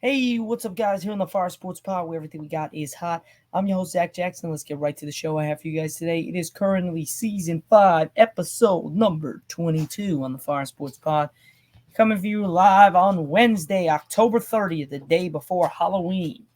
Hey, what's up, guys? Here on the Fire Sports Pod, where everything we got is hot. I'm your host, Zach Jackson. Let's get right to the show I have for you guys today. It is currently Season 5, Episode number 22 on the Fire Sports Pod. Coming for you live on Wednesday, October 30th, the day before Halloween.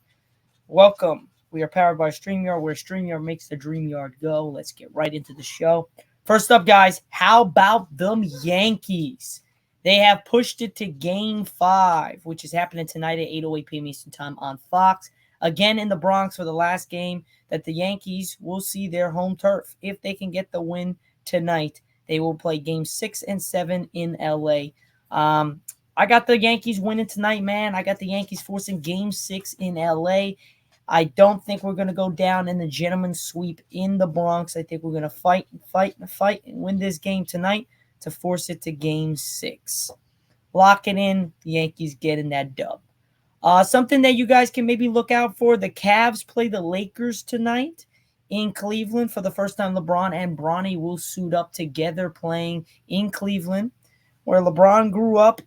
Welcome. We are powered by StreamYard, where StreamYard makes the dream yard go. Let's get right into the show. First up, guys, how about them Yankees? They have pushed it to Game 5, which is happening tonight at 8:08 p.m. Eastern Time on Fox. Again in the Bronx for the last game that the Yankees will see their home turf. If they can get the win tonight, they will play Game 6 and 7 in L.A. I got the Yankees winning tonight, man. I got the Yankees forcing Game 6 in L.A. I don't think we're going to go down in the gentleman's sweep in the Bronx. I think we're going to fight and win this game tonight to force it to Game 6. Lock it in. The Yankees getting that dub. Something that you guys can maybe look out for. The Cavs play the Lakers tonight in Cleveland. For the first time, LeBron and Bronny will suit up together playing in Cleveland, where LeBron grew up.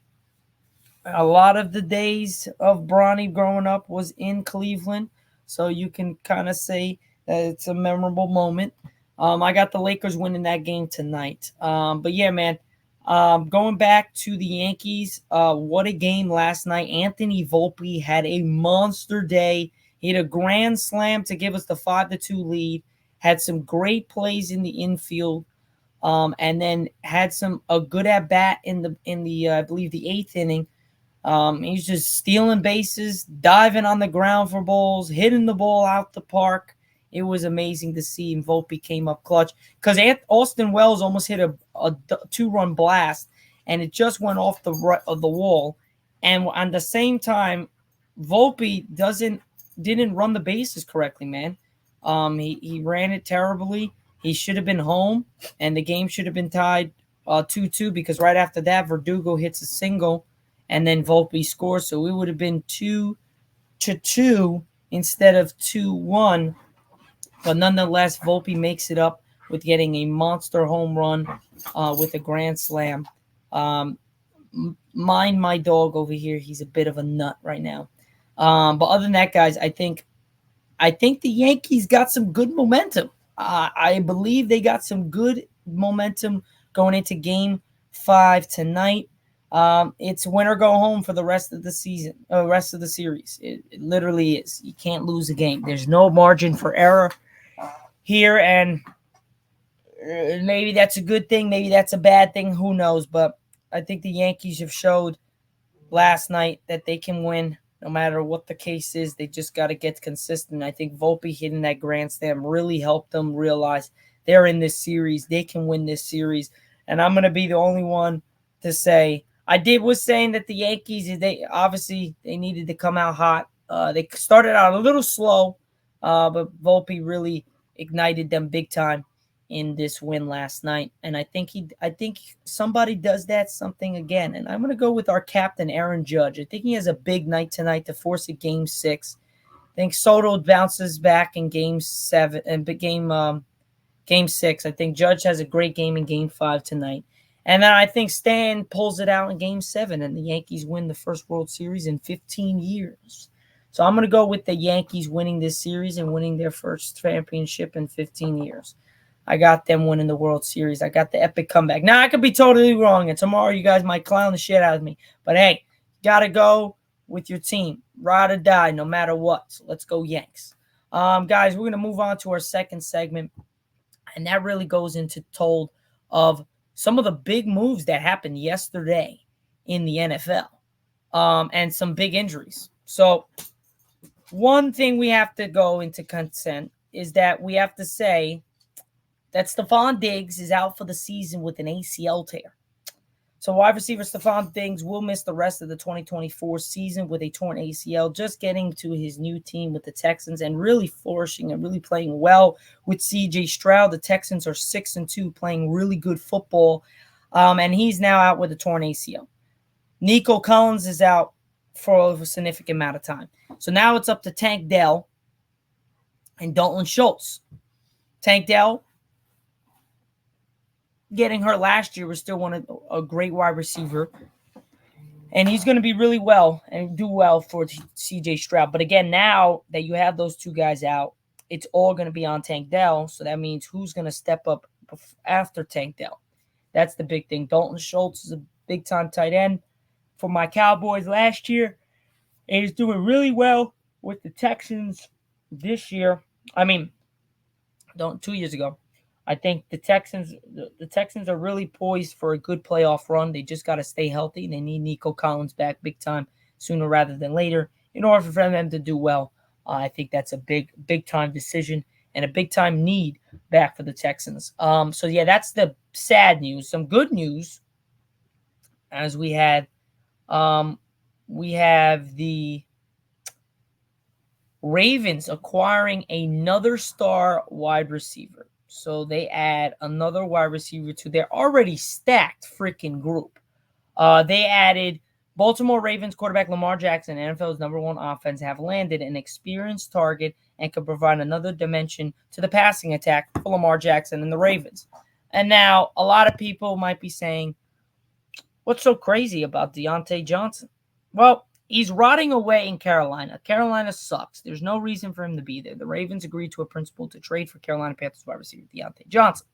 A lot of the days of Bronny growing up was in Cleveland. So you can kind of say that it's a memorable moment. I got the Lakers winning that game tonight. But yeah, man, going back to the Yankees, what a game last night. Anthony Volpe had a monster day. He had a grand slam to give us the 5-2 lead. Had some great plays in the infield, and then had a good at bat in the I believe the 8th inning. He's just stealing bases, diving on the ground for balls, hitting the ball out the park. It was amazing to see, and Volpe came up clutch because Austin Wells almost hit a 2-run blast, and it just went off the wall. And at the same time, Volpe didn't run the bases correctly, man. He ran it terribly. He should have been home, and the game should have been tied 2-2 because right after that, Verdugo hits a single, and then Volpe scores. So it would have been 2-2 instead of 2-1. But nonetheless, Volpe makes it up with getting a monster home run with a grand slam. Mind my dog over here. He's a bit of a nut right now. But other than that, guys, I think the Yankees got some good momentum. I believe they got some good momentum going into Game 5 tonight. It's win or go home for the rest of the season, rest of the series. It literally is. You can't lose a game. There's no margin for error here, and maybe that's a good thing, maybe that's a bad thing, who knows, but I think the Yankees have showed last night that they can win no matter what the case is. They just got to get consistent. I think Volpe hitting that grand slam really helped them realize they're in this series, they can win this series, and I'm going to be the only one to say was saying that the Yankees, they needed to come out hot. They started out a little slow, but Volpe really ignited them big time in this win last night. And I think somebody does something again. And I'm going to go with our captain, Aaron Judge. I think he has a big night tonight to force a Game 6. I think Soto bounces back in Game 7 and Game 6. I think Judge has a great game in Game 5 tonight. And then I think Stan pulls it out in Game 7, and the Yankees win the first World Series in 15 years. So I'm going to go with the Yankees winning this series and winning their first championship in 15 years. I got them winning the World Series. I got the epic comeback. Now, I could be totally wrong, and tomorrow you guys might clown the shit out of me. But, hey, got to go with your team. Ride or die, no matter what. So let's go Yanks. Guys, we're going to move on to our second segment, and that really goes into told of some of the big moves that happened yesterday in the NFL, and some big injuries. So one thing we have to go into consent is that we have to say that Stephon Diggs is out for the season with an ACL tear. So wide receiver Stephon Diggs will miss the rest of the 2024 season with a torn ACL, just getting to his new team with the Texans and really flourishing and really playing well with C.J. Stroud. The Texans are 6-2, playing really good football, and he's now out with a torn ACL. Nico Collins is out for a significant amount of time. So now it's up to Tank Dell and Dalton Schultz. Tank Dell, getting hurt last year, was still a great wide receiver. And he's going to be really well and do well for CJ Stroud. But again, now that you have those two guys out, it's all going to be on Tank Dell. So that means who's going to step up after Tank Dell? That's the big thing. Dalton Schultz is a big-time tight end for my Cowboys last year. And he's doing really well with the Texans this year. 2 years ago. I think the Texans are really poised for a good playoff run. They just got to stay healthy. They need Nico Collins back big time sooner rather than later in order for them to do well. I think that's a big time decision and a big time need back for the Texans. So yeah, that's the sad news. Some good news, as we have the Ravens acquiring another star wide receiver. So they add another wide receiver to their already stacked freaking group. They added Baltimore Ravens quarterback Lamar Jackson, NFL's number one offense, have landed an experienced target and could provide another dimension to the passing attack for Lamar Jackson and the Ravens. And now a lot of people might be saying, what's so crazy about Deontay Johnson? Well, he's rotting away in Carolina. Carolina sucks. There's no reason for him to be there. The Ravens agreed to a principle to trade for Carolina Panthers wide receiver Deontay Johnson.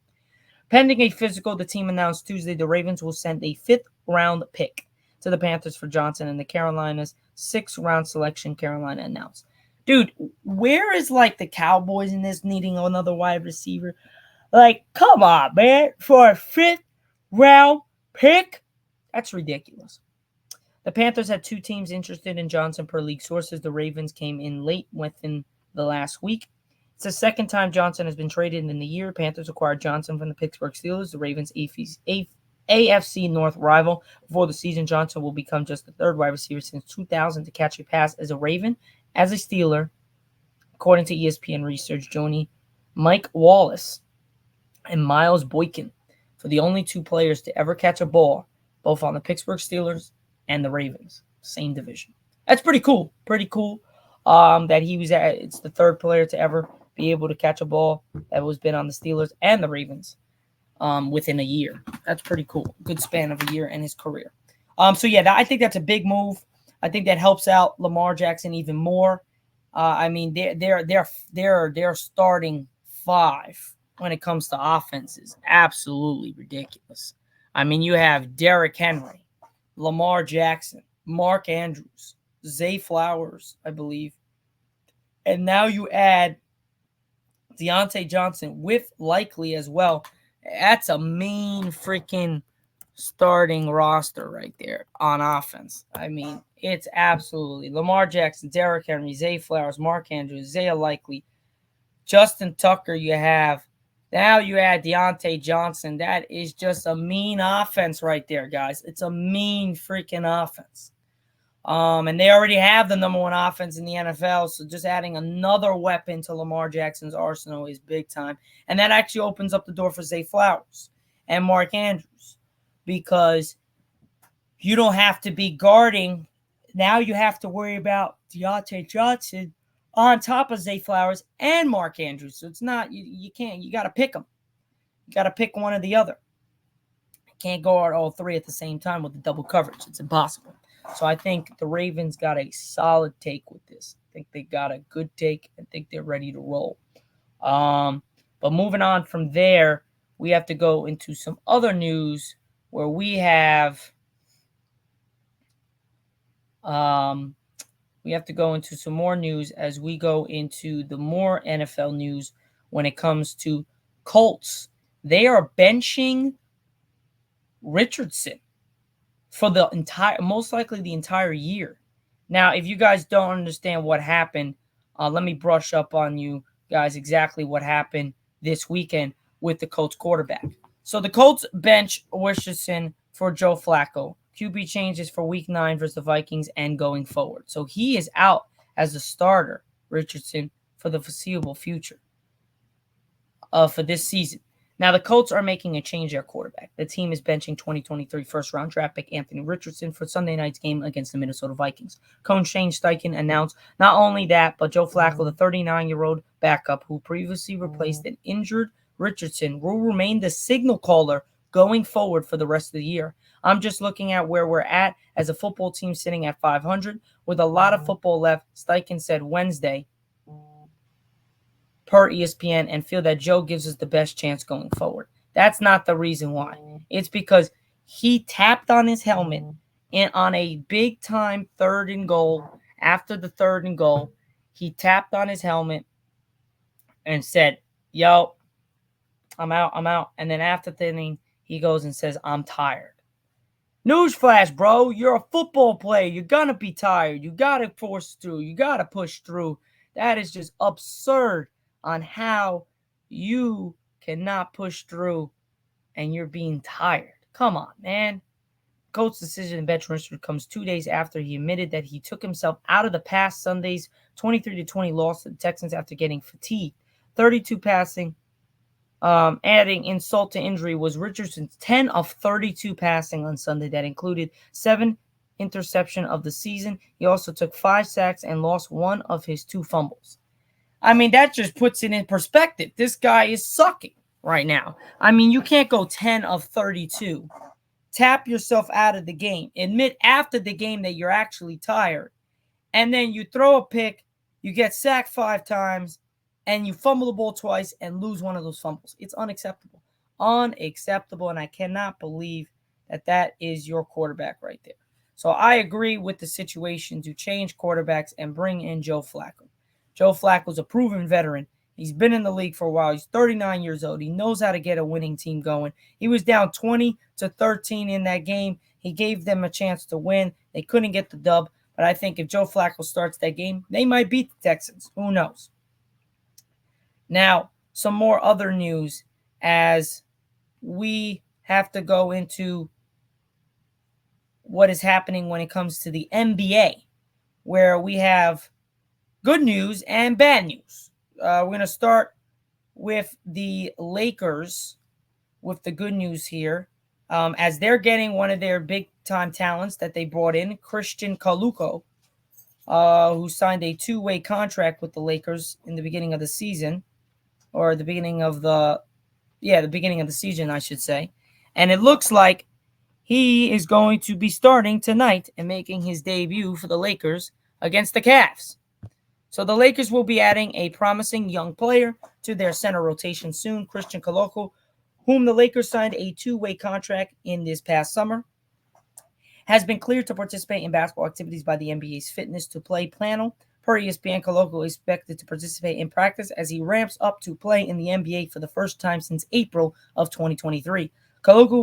Pending a physical, the team announced Tuesday the Ravens will send a fifth-round pick to the Panthers for Johnson and the Carolina's sixth-round selection, Carolina announced. Dude, where is the Cowboys in this needing another wide receiver? Come on, man. For a fifth-round pick? That's ridiculous. The Panthers had two teams interested in Johnson per league sources. The Ravens came in late within the last week. It's the second time Johnson has been traded in the year. Panthers acquired Johnson from the Pittsburgh Steelers, the Ravens' AFC North rival. Before the season, Johnson will become just the third wide receiver since 2000 to catch a pass as a Raven, as a Steeler, according to ESPN research. Mike Wallace and Miles Boykin for the only two players to ever catch a ball, both on the Pittsburgh Steelers and the Ravens, same division. That's pretty cool. That he was it's the third player to ever be able to catch a ball that was been on the Steelers and the Ravens within a year. That's pretty cool. Good span of a year in his career. So yeah, I think that's a big move. I think that helps out Lamar Jackson even more. Their starting five when it comes to offense is absolutely ridiculous. You have Derrick Henry, Lamar Jackson, Mark Andrews, Zay Flowers, I believe. And now you add Deontay Johnson with Likely as well. That's a mean freaking starting roster right there on offense. It's absolutely Lamar Jackson, Derrick Henry, Zay Flowers, Mark Andrews, Zay Likely, Justin Tucker you have. Now you add Deontay Johnson. That is just a mean offense right there, guys. It's a mean freaking offense. And they already have the number one offense in the NFL, so just adding another weapon to Lamar Jackson's arsenal is big time. And that actually opens up the door for Zay Flowers and Mark Andrews because you don't have to be guarding. Now you have to worry about Deontay Johnson on top of Zay Flowers and Mark Andrews. So it's not, you can't, you got to pick them. You got to pick one or the other. You can't guard all three at the same time with the double coverage. It's impossible. So I think the Ravens got a solid take with this. I think they got a good take. I think they're ready to roll. But moving on from there, we have to go into some other news where we have to go into some more news as we go into the more NFL news when it comes to Colts. They are benching Richardson for most likely the entire year. Now, if you guys don't understand what happened, let me brush up on you guys exactly what happened this weekend with the Colts quarterback. So the Colts bench Richardson for Joe Flacco. QB changes for Week 9 versus the Vikings and going forward. So he is out as a starter, Richardson, for the foreseeable future for this season. Now, the Colts are making a change at quarterback. The team is benching 2023 first-round draft pick Anthony Richardson for Sunday night's game against the Minnesota Vikings. Coach Shane Steichen announced not only that, but Joe Flacco, the 39-year-old backup who previously replaced an injured Richardson, will remain the signal caller going forward for the rest of the year. I'm just looking at where we're at as a football team sitting at 500 with a lot of football left. Steichen said Wednesday per ESPN and feel that Joe gives us the best chance going forward. That's not the reason why. It's because he tapped on his helmet and on a big time 3rd and goal. After the 3rd and goal, he tapped on his helmet and said, yo, I'm out. And then after the inning, he goes and says, I'm tired. Newsflash, bro. You're a football player. You're going to be tired. You got to force through. You got to push through. That is just absurd on how you cannot push through and you're being tired. Come on, man. Coach's decision in Veterans comes 2 days after he admitted that he took himself out of the past Sunday's 23-20 loss to the Texans after getting fatigued. 32 passing. Adding insult to injury was Richardson's 10 of 32 passing on Sunday. That included 7 interception of the season. He also took 5 sacks and lost 1 of his 2 fumbles. I mean, that just puts it in perspective. This guy is sucking right now. I mean, you can't go 10 of 32. Tap yourself out of the game. Admit after the game that you're actually tired. And then you throw a pick, you get sacked 5 times, and you fumble the ball twice and lose 1 of those fumbles. It's unacceptable. Unacceptable, and I cannot believe that that is your quarterback right there. So I agree with the situation to change quarterbacks and bring in Joe Flacco. Joe Flacco's a proven veteran. He's been in the league for a while. He's 39 years old. He knows how to get a winning team going. He was down 20-13 in that game. He gave them a chance to win. They couldn't get the dub, but I think if Joe Flacco starts that game, they might beat the Texans. Who knows? Now, some more other news as we have to go into what is happening when it comes to the NBA, where we have good news and bad news. We're going to start with the Lakers with the good news here, as they're getting one of their big-time talents that they brought in, Christian Colucco, who signed a 2-way contract with the Lakers in the beginning of the season. Or the beginning of the season, I should say. And it looks like he is going to be starting tonight and making his debut for the Lakers against the Cavs. So the Lakers will be adding a promising young player to their center rotation soon, Christian Colucco, whom the Lakers signed a 2-way contract in this past summer, has been cleared to participate in basketball activities by the NBA's Fitness to Play panel. Per ESPN, Colucco is expected to participate in practice as he ramps up to play in the NBA for the first time since April of 2023. Colucco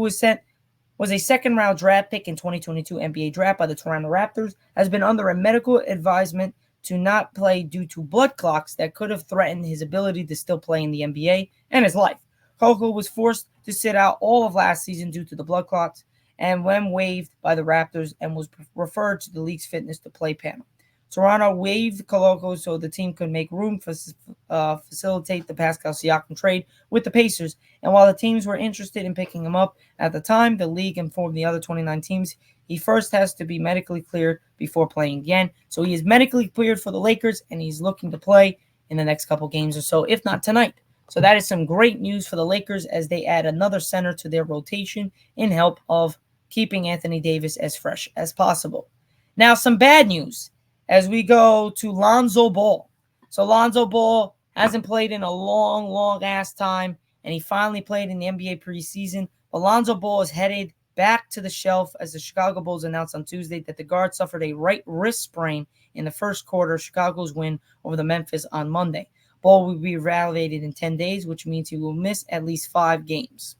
was a second-round draft pick in 2022 NBA draft by the Toronto Raptors, has been under a medical advisement to not play due to blood clots that could have threatened his ability to still play in the NBA and his life. Colucco was forced to sit out all of last season due to the blood clots and when waived by the Raptors and was referred to the league's Fitness to Play panel. Toronto waived Colucco so the team could make room for facilitate the Pascal Siakam trade with the Pacers. And while the teams were interested in picking him up at the time, the league informed the other 29 teams he first has to be medically cleared before playing again. So he is medically cleared for the Lakers, and he's looking to play in the next couple games or so, if not tonight. So that is some great news for the Lakers as they add another center to their rotation in help of keeping Anthony Davis as fresh as possible. Now, some bad news as we go to Lonzo Ball. So Lonzo Ball hasn't played in a long ass time, and he finally played in the NBA preseason. But Lonzo Ball is headed back to the shelf as the Chicago Bulls announced on Tuesday that the guard suffered a right wrist sprain in the first quarter of Chicago's win over the Memphis on Monday. Ball will be evaluated in 10 days, which means he will miss at least 5 games.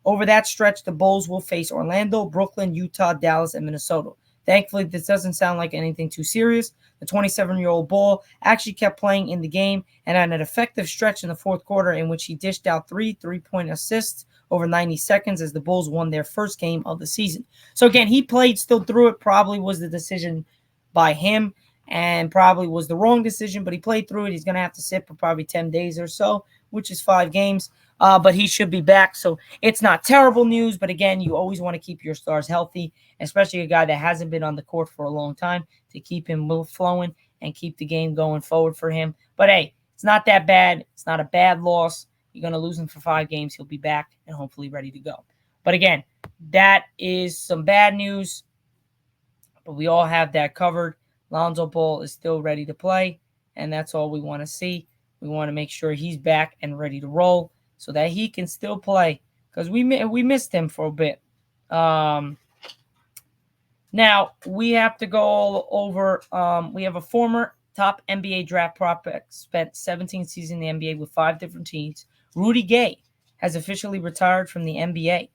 Over that stretch, the Bulls will face Orlando, Brooklyn, Utah, Dallas, and Minnesota. Thankfully, this doesn't sound like anything too serious. The 27-year-old Ball actually kept playing in the game and had an effective stretch in the fourth quarter in which he dished out 3 3-point assists over 90 seconds as the Bulls won their first game of the season. So again, he played still through it. Probably was the decision by him and probably was the wrong decision, but he played through it. He's going to have to sit for probably 10 days or so, which is 5 games. But he should be back. So it's not terrible news. But again, you always want to keep your stars healthy, especially a guy that hasn't been on the court for a long time, to keep him flowing and keep the game going forward for him. But hey, it's not that bad. It's not a bad loss. You're going to lose him for 5 games. He'll be back and hopefully ready to go. But again, that is some bad news, but we all have that covered. Lonzo Ball is still ready to play, and that's all we want to see. We want to make sure he's back and ready to roll so that he can still play because we missed him for a bit. Now we have to go over. We have a former top NBA draft prospect, spent 17 seasons in the NBA with 5 different teams. Rudy Gay has officially retired from the NBA.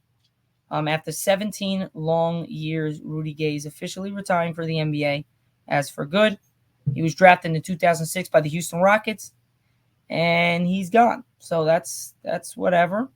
After 17 long years, Rudy Gay is officially retiring for the NBA as for good. He was drafted in 2006 by the Houston Rockets, and he's gone. So that's whatever.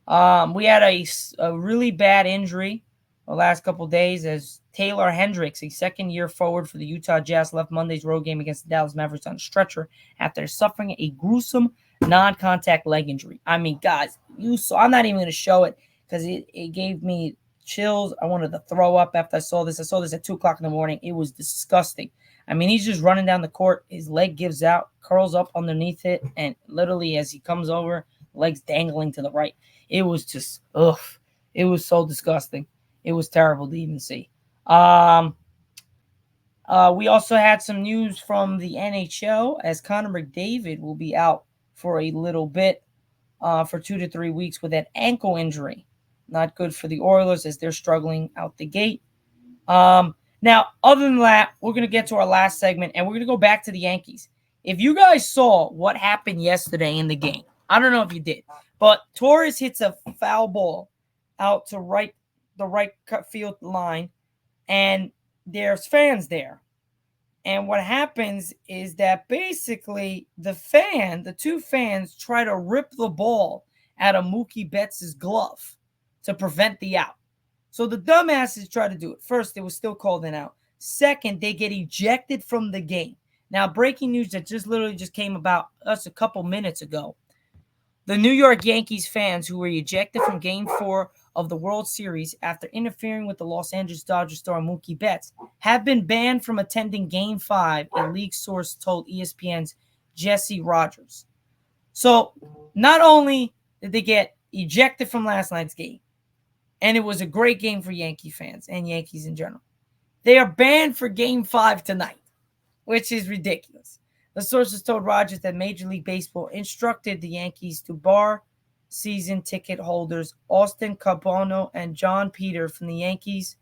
We had a really bad injury the last couple of days as Taylor Hendricks, a second-year forward for the Utah Jazz, left Monday's road game against the Dallas Mavericks on a stretcher after suffering a gruesome non-contact leg injury. I mean, guys, I'm not even going to show it because it gave me chills. I wanted to throw up after I saw this. I saw this at 2 o'clock in the morning. It was disgusting. I mean, he's just running down the court. His leg gives out, curls up underneath it, and literally as he comes over, legs dangling to the right. It was just, ugh. It was so disgusting. It was terrible to even see. We also had some news from the NHL as Connor McDavid will be out for a little bit, for 2 to 3 weeks with an ankle injury. Not good for the Oilers as they're struggling out the gate. Now, other than that, we're going to get to our last segment, and we're going to go back to the Yankees. If you guys saw what happened yesterday in the game, I don't know if you did, but Torres hits a foul ball out to the right field line, and there's fans there. And what happens is that basically the two fans try to rip the ball out of Mookie Betts' glove to prevent the out. So the dumbasses try to do it. First, it was still called an out. Second, they get ejected from the game. Now, breaking news that literally just came about us a couple minutes ago. The New York Yankees fans who were ejected from Game 4 of the World Series after interfering with the Los Angeles Dodgers star Mookie Betts have been banned from attending Game 5, a league source told ESPN's Jesse Rogers. So, not only did they get ejected from last night's game, and it was a great game for Yankee fans and Yankees in general, they are banned for Game 5 tonight, which is ridiculous. The sources told Rogers that Major League Baseball instructed the Yankees to bar season ticket holders Austin Cabono and John Peter from the Yankees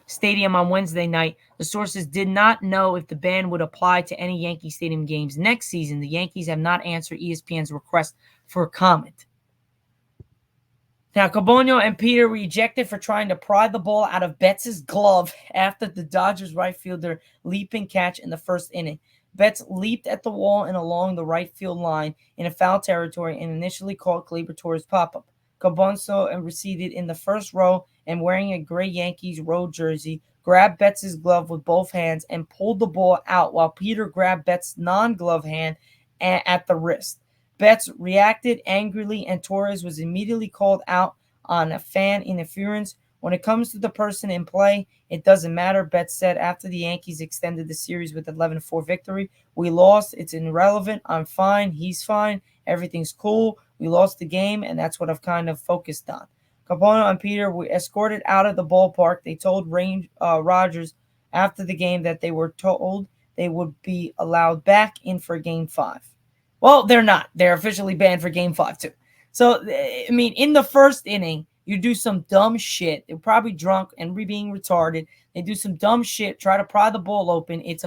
Stadium on Wednesday night. The sources did not know if the ban would apply to any Yankee Stadium games next season. The Yankees have not answered ESPN's request for comment. Now, Cabono and Peter were ejected for trying to pry the ball out of Betts' glove after the Dodgers right fielder leaping catch in the first inning. Betts leaped at the wall and along the right field line in a foul territory and initially caught Gleyber Torres' pop-up. Cabono receded in the first row and wearing a gray Yankees road jersey, grabbed Betts' glove with both hands and pulled the ball out while Peter grabbed Betts' non-glove hand at the wrist. Betts reacted angrily and Torres was immediately called out on a fan interference. When it comes to the person in play, it doesn't matter, Betts said after the Yankees extended the series with 11-4 victory. We lost. It's irrelevant. I'm fine. He's fine. Everything's cool. We lost the game, and that's what I've kind of focused on. Cabono and Peter were escorted out of the ballpark. They told Rogers after the game that they were told they would be allowed back in for Game 5. Well, they're not. They're officially banned for Game 5, too. So, I mean, in the first inning, you do some dumb shit. They're probably drunk and being retarded. They do some dumb shit, try to pry the ball open. It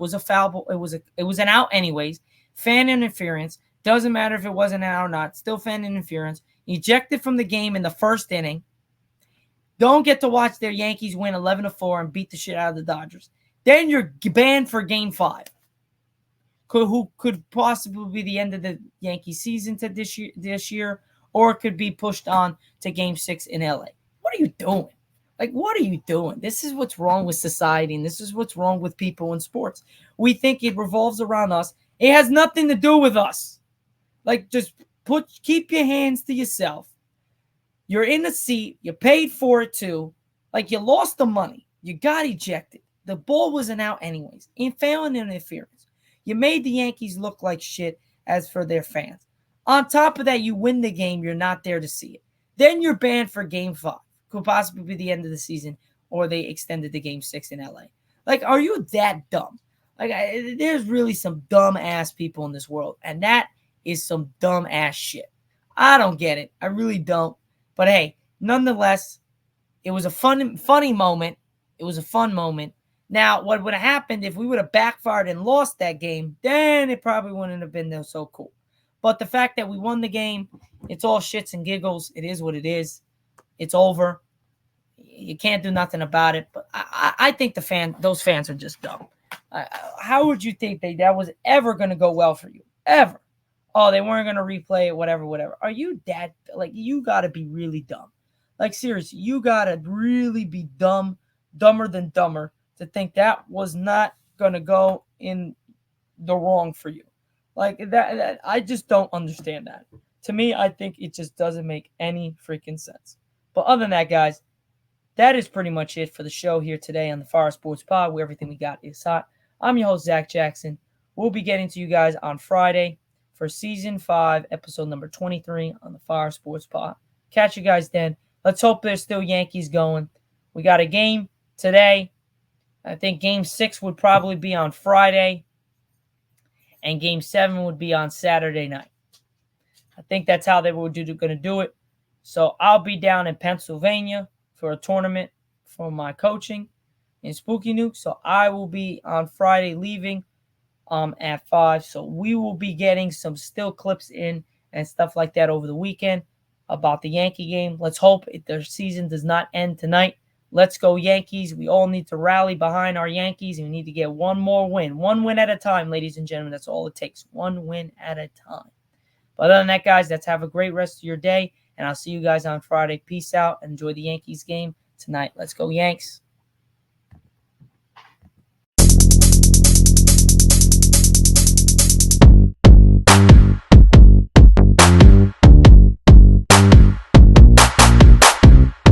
was a foul ball. It was an out anyways. Fan interference. Doesn't matter if it wasn't an out or not. Still fan interference. Ejected from the game in the first inning. Don't get to watch their Yankees win 11-4 and beat the shit out of the Dodgers. Then you're banned for Game 5. Who could possibly be the end of the Yankee season to this year, or it could be pushed on to Game 6 in LA. What are you doing? Like, what are you doing? This is what's wrong with society, and this is what's wrong with people in sports. We think it revolves around us. It has nothing to do with us. Like, just keep your hands to yourself. You're in the seat. You paid for it too. Like, you lost the money. You got ejected. The ball wasn't out anyways. Fan interference. You made the Yankees look like shit as for their fans. On top of that, you win the game. You're not there to see it. then you're banned for Game 5. Could possibly be the end of the season, or they extended to Game 6 in LA. Like, are you that dumb? Like, there's really some dumb ass people in this world, and that is some dumb ass shit. I don't get it. I really don't. But hey, nonetheless, it was a funny moment. It was a fun moment. Now, what would have happened if we would have backfired and lost that game? Then it probably wouldn't have been so cool. But the fact that we won the game, it's all shits and giggles. It is what it is. It's over. You can't do nothing about it. But I think those fans are just dumb. How would you think that was ever going to go well for you? Ever? Oh, they weren't going to replay it, whatever. Are you that, like, you got to be really dumb. Like, seriously, you got to really be dumber than dumber to think that was not going to go in the wrong for you. Like, that, I just don't understand that. To me, I think it just doesn't make any freaking sense. But other than that, guys, that is pretty much it for the show here today on the Fire Sports Pod, where everything we got is hot. I'm your host, Zack Jackson. We'll be getting to you guys on Friday for Season 5, Episode number 23 on the Fire Sports Pod. Catch you guys then. Let's hope there's still Yankees going. We got a game today. I think Game 6 would probably be on Friday, and Game 7 would be on Saturday night. I think that's how they were going to do it. So I'll be down in Pennsylvania for a tournament for my coaching in Spooky Nuke. So I will be on Friday leaving at 5. So we will be getting some still clips in and stuff like that over the weekend about the Yankee game. Let's hope their season does not end tonight. Let's go Yankees. We all need to rally behind our Yankees, and we need to get one more win. One win at a time, ladies and gentlemen. That's all it takes. One win at a time. But other than that, guys, let's have a great rest of your day, and I'll see you guys on Friday. Peace out. Enjoy the Yankees game tonight. Let's go Yanks.